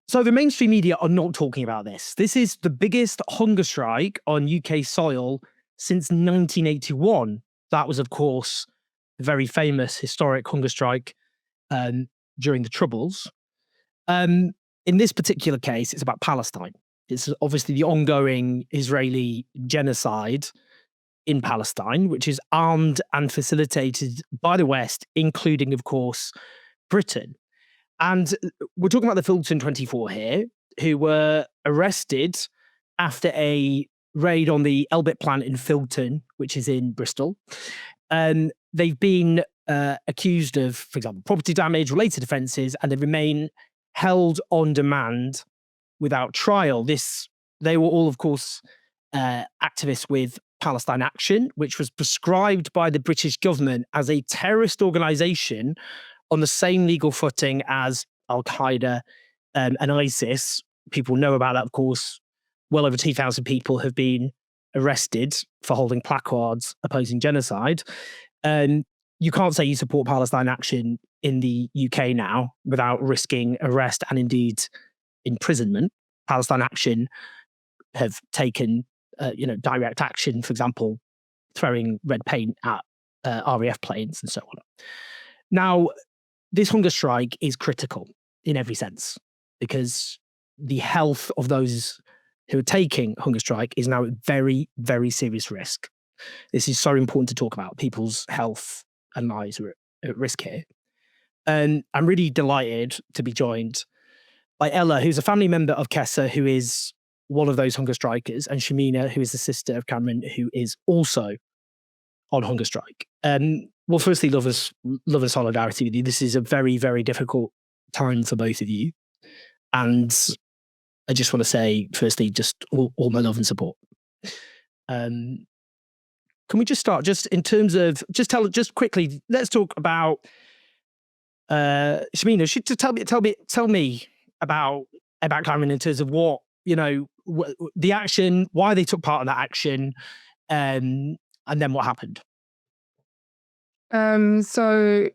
So the mainstream media are not talking about this. This is the biggest hunger strike on UK soil since 1981. That was, of course, the very famous historic hunger strike um, during the Troubles. Um, in this particular case, it's about Palestine. It's obviously the ongoing Israeli genocide in Palestine, which is armed and facilitated by the West, including, of course, Britain. And we're talking about the Fulton 24 here, who were arrested after a raid on the Elbit plant in Fulton, which is in Bristol. They've been accused of, for example, property damage, related offences, and they remain held on demand without trial. They were all, of course, activists with Palestine Action, which was prescribed by the British government as a terrorist organisation on the same legal footing as Al Qaeda and ISIS. People know about that, of course. Well over 2,000 people have been arrested for holding placards opposing genocide. You can't say you support Palestine Action in the UK now without risking arrest and indeed imprisonment. Palestine Action have taken, direct action, for example, throwing red paint at RAF planes and so on. Now, this hunger strike is critical in every sense because the health of those who are taking hunger strike is now at very, very serious risk. This is so important to talk about. People's health and lives are at risk here. And I'm really delighted to be joined by Ella, who's a family member of Kessa, who is one of those hunger strikers, and Shamina, who is the sister of Cameron, who is also on hunger strike. Well, firstly, love and solidarity with you. This is a very, very difficult time for both of you. And I just want to say, firstly, just all my love and support. Can we just start just in terms of, just quickly, let's talk about Shamina, tell me about Cameron in terms of what, the action, why they took part in that action, and then what happened. So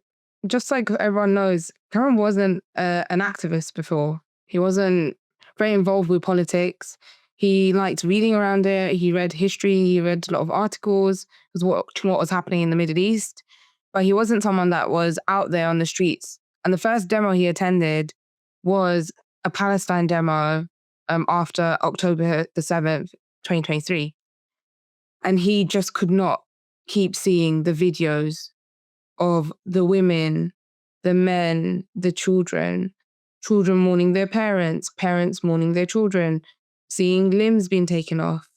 just like everyone knows, Cameron wasn't an activist before. He wasn't very involved with politics. He liked reading around it. He read history. He read a lot of articles. Was watching what was happening in the Middle East. But he wasn't someone that was out there on the streets. And the first demo he attended was a Palestine demo after October the 7th, 2023. And he just could not keep seeing the videos of the women, the men, the children mourning their parents, parents mourning their children, seeing limbs being taken off.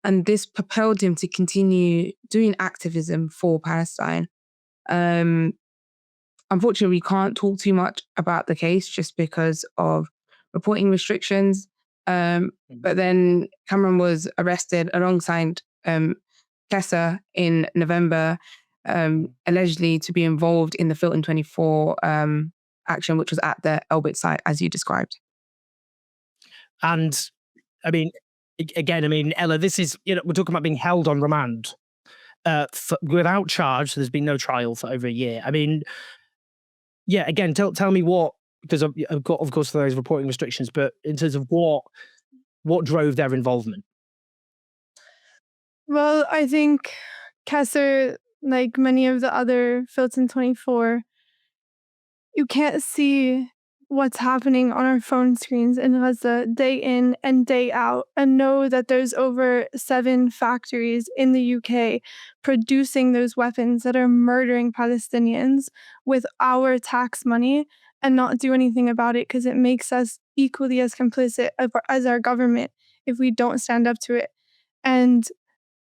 And this propelled him to continue doing activism for Palestine. Unfortunately, we can't talk too much about the case just because of reporting restrictions. But then Cameron was arrested alongside Kessa in November, allegedly to be involved in the Fulton 24 action, which was at the Elbit site, as you described. And I mean, again, Ella, this is, we're talking about being held on remand without charge. There's been no trial for over a year. I mean, yeah, again, tell me what, because I've got, of course, those reporting restrictions, but in terms of what drove their involvement? Well, I think Kessler, like many of the other Fulton 24, you can't see what's happening on our phone screens in Gaza day in and day out and know that there's over 7 factories in the UK producing those weapons that are murdering Palestinians with our tax money and not do anything about it because it makes us equally as complicit as our government if we don't stand up to it. And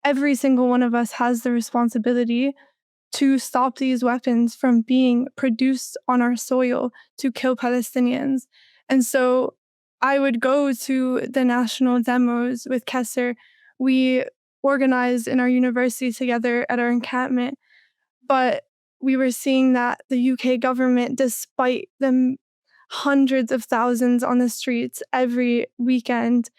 every single one of us has the responsibility to stop these weapons from being produced on our soil to kill Palestinians. And so I would go to the national demos with Kessler. We organized in our university together at our encampment, but we were seeing that the UK government, despite the hundreds of thousands on the streets every weekend,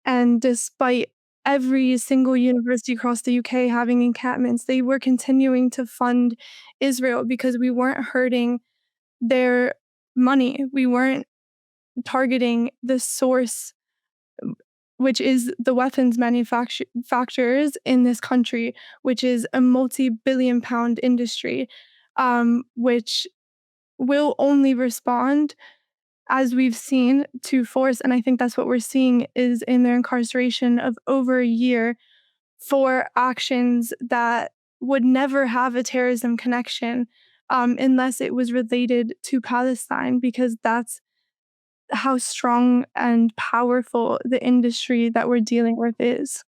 and despite every single university across the UK having encampments, they were continuing to fund Israel because we weren't hurting their money. We weren't targeting the source, which is the weapons manufacturers in this country, which is a multi-billion-pound industry, which will only respond, as we've seen, to force. And I think that's what we're seeing is in their incarceration of over a year for actions that would never have a terrorism connection, unless it was related to Palestine, because that's how strong and powerful the industry that we're dealing with is.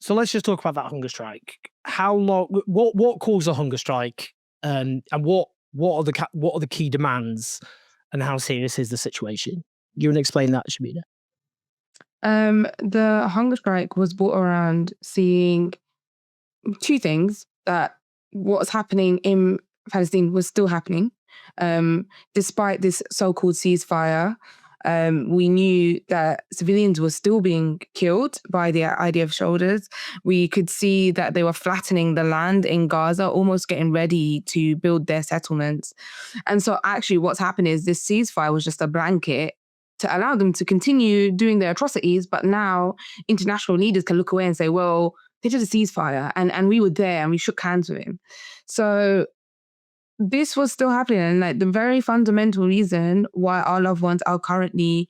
So let's just talk about that hunger strike. How long? What caused a hunger strike? And what are the key demands? And how serious is the situation? You want to explain that, Shamina? The hunger strike was brought around seeing two things: that what's happening in Palestine was still happening, despite this so-called ceasefire. We knew that civilians were still being killed by the IDF soldiers. We could see that they were flattening the land in Gaza, almost getting ready to build their settlements. And so actually what's happened is this ceasefire was just a blanket to allow them to continue doing their atrocities. But now international leaders can look away and say, well, they did a ceasefire and we were there and we shook hands with him. So this was still happening. And like the very fundamental reason why our loved ones are currently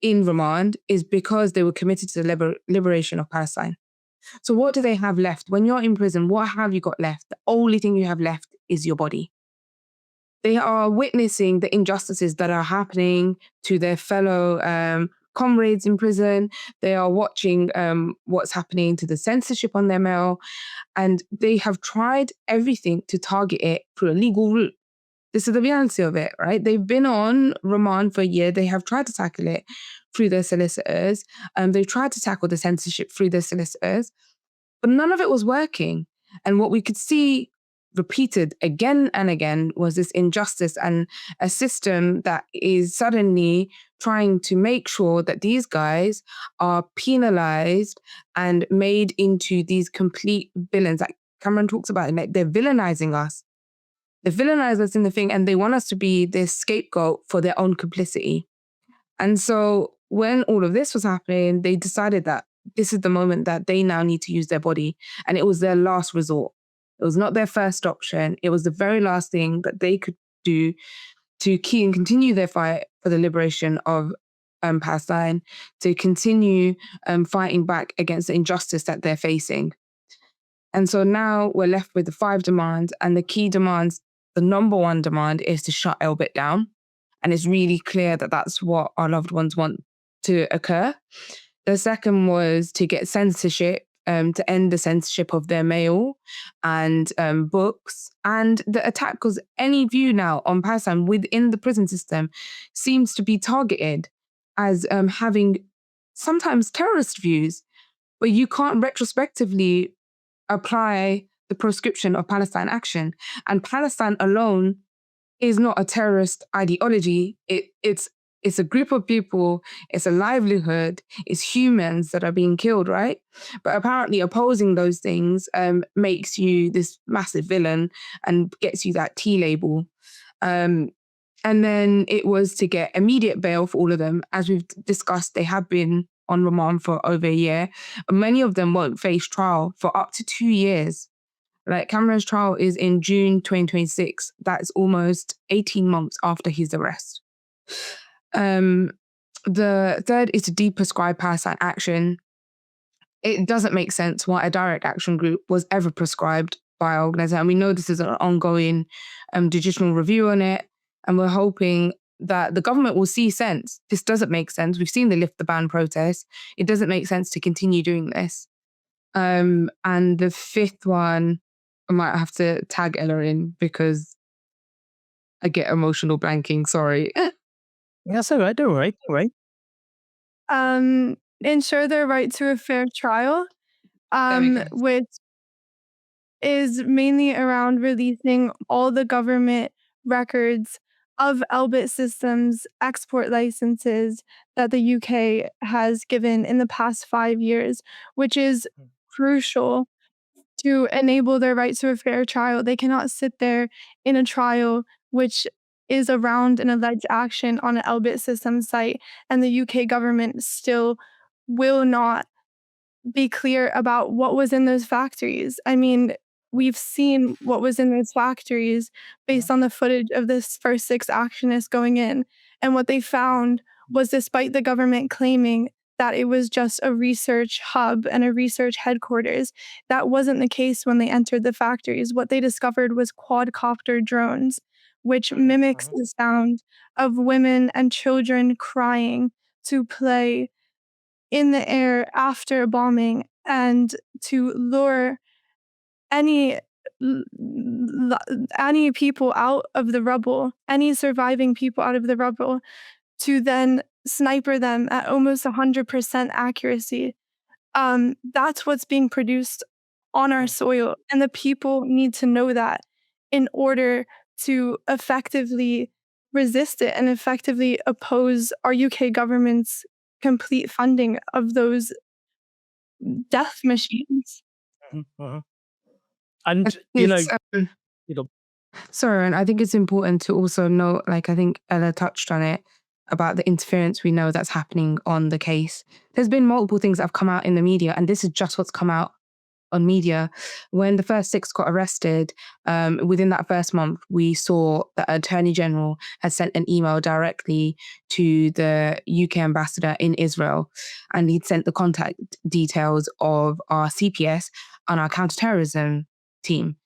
in remand is because they were committed to the liberation of Palestine. So what do they have left? When you're in prison, what have you got left? The only thing you have left is your body. They are witnessing the injustices that are happening to their fellow comrades in prison. They are watching what's happening to the censorship on their mail. And they have tried everything to target it through a legal route. This is the reality of it, right? They've been on remand for a year. They have tried to tackle it through their solicitors. They've tried to tackle the censorship through their solicitors. But none of it was working. And what we could see repeated again and again was this injustice and a system that is suddenly trying to make sure that these guys are penalized and made into these complete villains. Like Cameron talks about it, like they're villainizing us. They villainize us in the thing and they want us to be this scapegoat for their own complicity. And so when all of this was happening, they decided that this is the moment that they now need to use their body. And it was their last resort. It was not their first option. It was the very last thing that they could do to keep and continue their fight for the liberation of Palestine, to continue fighting back against the injustice that they're facing. And so now we're left with the 5 demands, and the key demands, the number one demand is to shut Elbit down. And it's really clear that that's what our loved ones want to occur. The second was to get censorship, to end the censorship of their mail and books. And the attack, because any view now on Palestine within the prison system seems to be targeted as having sometimes terrorist views, but you can't retrospectively apply the proscription of Palestine action. And Palestine alone is not a terrorist ideology. It's a group of people, it's a livelihood, it's humans that are being killed, right? But apparently opposing those things makes you this massive villain and gets you that T label. And then it was to get immediate bail for all of them. As we've discussed, they have been on remand for over a year. Many of them won't face trial for up to 2 years. Like Cameron's trial is in June 2026. That's almost 18 months after his arrest. The third is to deprescribe Palestine action. It doesn't make sense why a direct action group was ever prescribed by our organization. And we know this is an ongoing judicial review on it. And we're hoping that the government will see sense. This doesn't make sense. We've seen the lift the ban protest. It doesn't make sense to continue doing this. And the fifth one, I might have to tag Ella in because I get emotional blanking. Sorry. That's all right. Don't worry. Don't worry. Ensure their right to a fair trial, which is mainly around releasing all the government records of Elbit Systems export licenses that the UK has given in the past 5 years, which is crucial to enable their right to a fair trial. They cannot sit there in a trial which is around an alleged action on an Elbit system site, and the UK government still will not be clear about what was in those factories. I mean, we've seen what was in those factories based on the footage of this first 6 actionists going in, and what they found was, despite the government claiming that it was just a research hub and a research headquarters, that wasn't the case when they entered the factories. What they discovered was quadcopter drones, which mimics the sound of women and children crying to play in the air after a bombing, and to lure any any people out of the rubble, any surviving people out of the rubble, to then sniper them at almost 100% accuracy. That's what's being produced on our soil, and the people need to know that in order to effectively resist it and effectively oppose our UK government's complete funding of those death machines. And, you know, It's, you know, sorry, and I think it's important to also note, like I think Ella touched on it, about the interference we know that's happening on the case. There's been multiple things that have come out in the media, and this is just what's come out on media. When the first 6 got arrested, within that first month, we saw that Attorney General had sent an email directly to the UK ambassador in Israel, and he'd sent the contact details of our CPS and our counterterrorism team.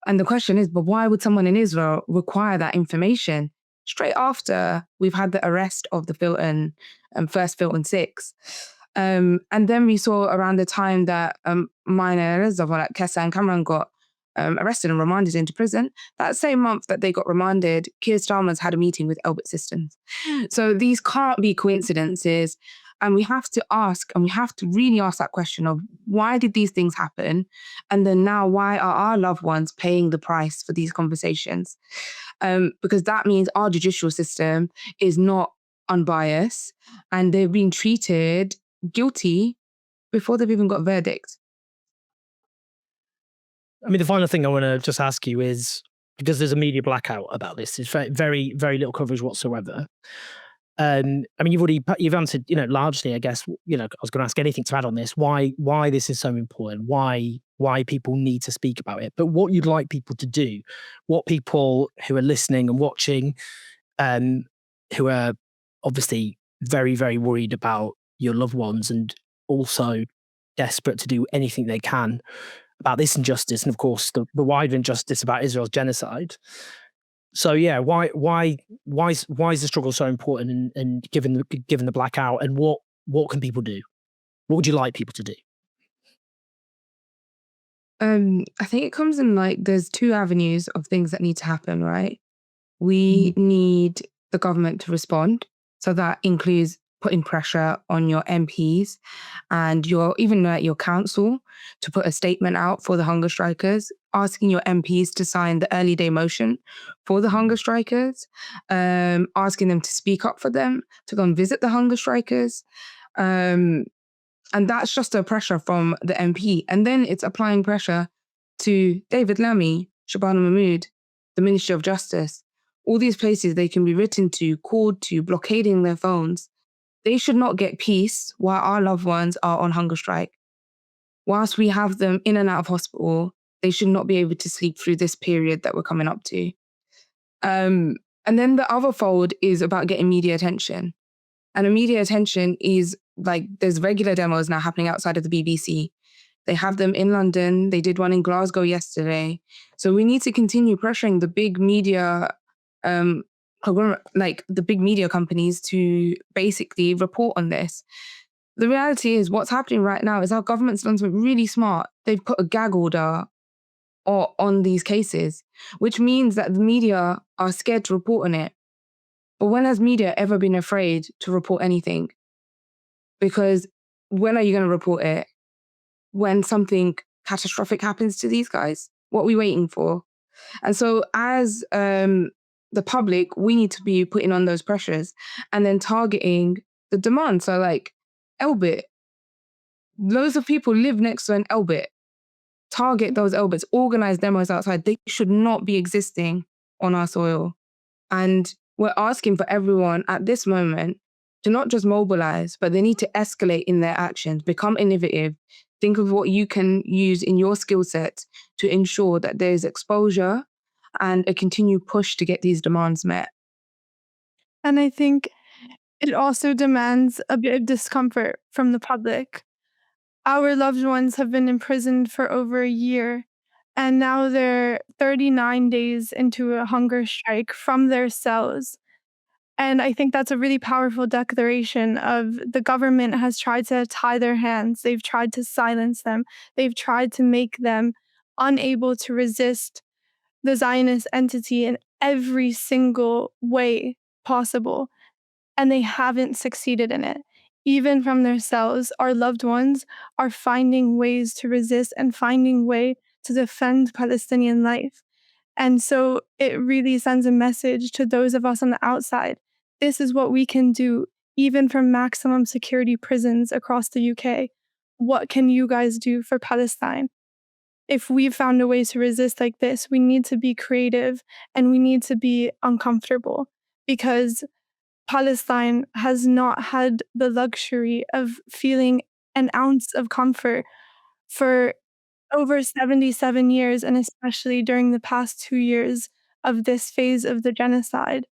And the question is, but why would someone in Israel require that information straight after we've had the arrest of the Filton, first Filton 6? And then we saw around the time that minors of like Kessa and Cameron got arrested and remanded into prison, that same month that they got remanded, Keir Starmer's had a meeting with Elbit Systems. So these can't be coincidences. And we have to ask, and we have to really ask that question of, why did these things happen? And then now, why are our loved ones paying the price for these conversations? Because that means our judicial system is not unbiased, and they're being treated guilty before they've even got a verdict. I mean, the final thing I want to just ask you is, because there's a media blackout about this, it's very, very little coverage whatsoever. I mean, you've answered, largely, I guess. I was going to ask anything to add on this. Why this is so important? Why people need to speak about it? But what you'd like people to do, what people who are listening and watching, who are obviously very, very worried about your loved ones and also desperate to do anything they can about this injustice, and of course the wider injustice about Israel's genocide. So yeah, why is the struggle so important? And given the blackout, and what can people do? What would you like people to do? I think it comes in there's 2 avenues of things that need to happen, right? We need the government to respond. So that includes putting pressure on your MPs and your council to put a statement out for the hunger strikers, asking your MPs to sign the early day motion for the hunger strikers, asking them to speak up for them, to go and visit the hunger strikers. And that's just a pressure from the MP. And then it's applying pressure to David Lammy, Shabana Mahmood, the Ministry of Justice, all these places they can be written to, called to, blockading their phones. They should not get peace while our loved ones are on hunger strike. Whilst we have them in and out of hospital, they should not be able to sleep through this period that we're coming up to. And then the other fold is about getting media attention. And the media attention is there's regular demos now happening outside of the BBC. They have them in London. They did one in Glasgow yesterday. So we need to continue pressuring the big media the big media companies to basically report on this. The reality is, what's happening right now is our government's done something really smart. They've put a gag order on these cases, which means that the media are scared to report on it. But when has media ever been afraid to report anything? Because when are you going to report it? When something catastrophic happens to these guys? What are we waiting for? And so as the public, we need to be putting on those pressures and then targeting the demand. So Elbit, loads of people live next to an Elbit. Target those Elbits, organize demos outside. They should not be existing on our soil And we're asking for everyone at this moment to not just mobilize, but they need to escalate in their actions, become innovative, think of what you can use in your skill set to ensure that there is exposure and a continued push to get these demands met. And I think it also demands a bit of discomfort from the public. Our loved ones have been imprisoned for over a year, and now they're 39 days into a hunger strike from their cells. And I think that's a really powerful declaration of the government has tried to tie their hands. They've tried to silence them. They've tried to make them unable to resist the Zionist entity in every single way possible. And they haven't succeeded in it. Even from their cells, our loved ones are finding ways to resist and finding way to defend Palestinian life. And so it really sends a message to those of us on the outside. This is what we can do, even from maximum security prisons across the UK. What can you guys do for Palestine? If we've found a way to resist like this, we need to be creative and we need to be uncomfortable, because Palestine has not had the luxury of feeling an ounce of comfort for over 77 years, and especially during the past 2 years of this phase of the genocide.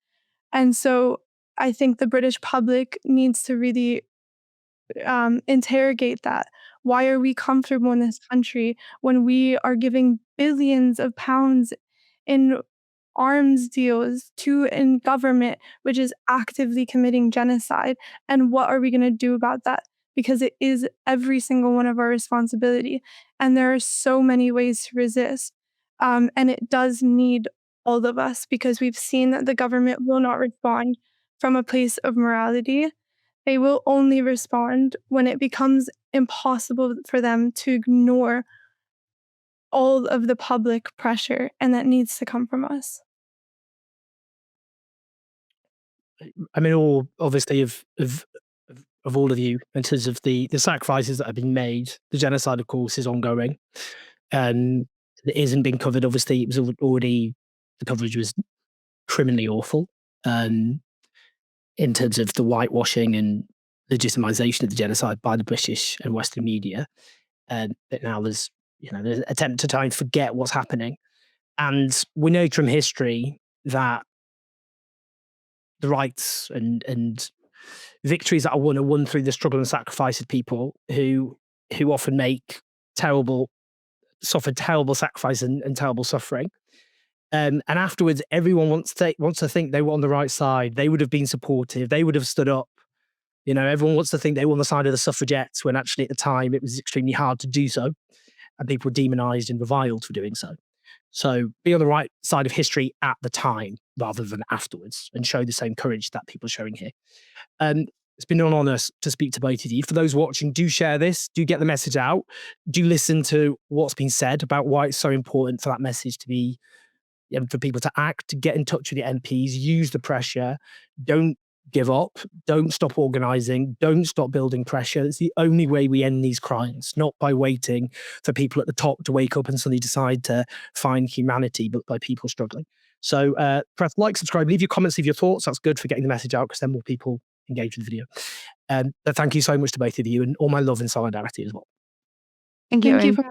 And so I think the British public needs to really interrogate that. Why are we comfortable in this country when we are giving billions of pounds in arms deals to a government which is actively committing genocide? And what are we going to do about that? Because it is every single one of our responsibility. And there are so many ways to resist. And it does need all of us, because we've seen that the government will not respond from a place of morality. They will only respond when it becomes impossible for them to ignore all of the public pressure, and that needs to come from us. I mean, all obviously of all of you, in terms of the sacrifices that have been made. The genocide, of course, is ongoing. It isn't being covered. Obviously, it was already, the coverage was criminally awful. In terms of the whitewashing and legitimization of the genocide by the British and Western media. But now there's an attempt to try and forget what's happening. And we know from history that the rights and victories that are won through the struggle and sacrifice of people who often suffer terrible sacrifice and terrible suffering. And afterwards, everyone wants to think they were on the right side. They would have been supportive. They would have stood up. Everyone wants to think they were on the side of the suffragettes, when actually at the time it was extremely hard to do so, and people were demonized and reviled for doing so. So be on the right side of history at the time rather than afterwards, and show the same courage that people are showing here. It's been an honor to speak to both of you. For those watching, do share this, do get the message out, do listen to what's been said about why it's so important for that message to be, for people to act, to get in touch with the MPs, use the pressure, don't give up, don't stop organising, don't stop building pressure. It's the only way we end these crimes, not by waiting for people at the top to wake up and suddenly decide to find humanity, but by people struggling. So press like, subscribe, leave your comments, leave your thoughts. That's good for getting the message out, because then more people engage with the video. But thank you so much to both of you, and all my love and solidarity as well. Thank you. Thank you for